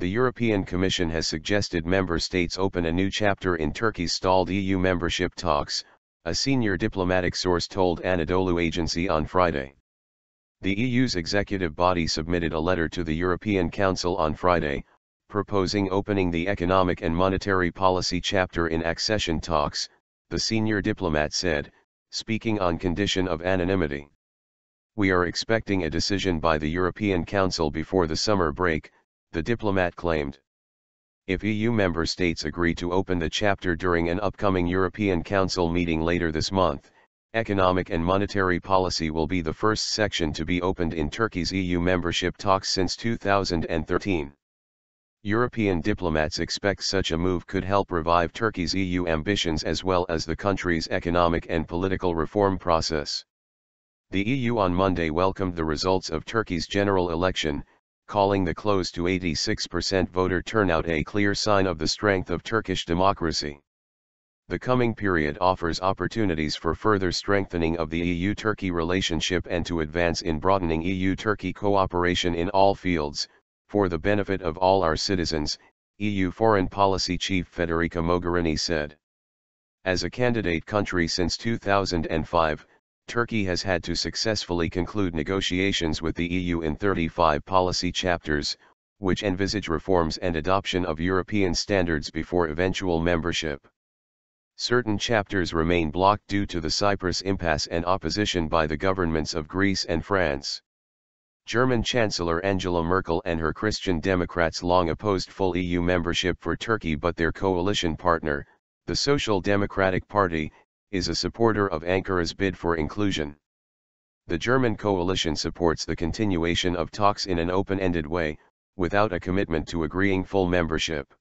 The European Commission has suggested member states open a new chapter in Turkey's stalled EU membership talks, a senior diplomatic source told Anadolu Agency on Friday. The EU's executive body submitted a letter to the European Council on Friday, proposing opening the economic and monetary policy chapter in accession talks, the senior diplomat said, speaking on condition of anonymity. We are expecting a decision by the European Council before the summer break, the diplomat claimed. If EU member states agree to open the chapter during an upcoming European Council meeting later this month, economic and monetary policy will be the first section to be opened in Turkey's EU membership talks since 2013. European diplomats expect such a move could help revive Turkey's EU ambitions as well as the country's economic and political reform process. The EU on Monday welcomed the results of Turkey's general election, calling the close to 86% voter turnout a clear sign of the strength of Turkish democracy. The coming period offers opportunities for further strengthening of the EU-Turkey relationship and to advance in broadening EU-Turkey cooperation in all fields, for the benefit of all our citizens, EU Foreign Policy Chief Federica Mogherini said. As a candidate country since 2005, Turkey has had to successfully conclude negotiations with the EU in 35 policy chapters, which envisage reforms and adoption of European standards before eventual membership. Certain chapters remain blocked due to the Cyprus impasse and opposition by the governments of Greece and France. German Chancellor Angela Merkel and her Christian Democrats long opposed full EU membership for Turkey, but their coalition partner, the Social Democratic Party, is a supporter of Ankara's bid for inclusion. The German coalition supports the continuation of talks in an open-ended way, without a commitment to agreeing full membership.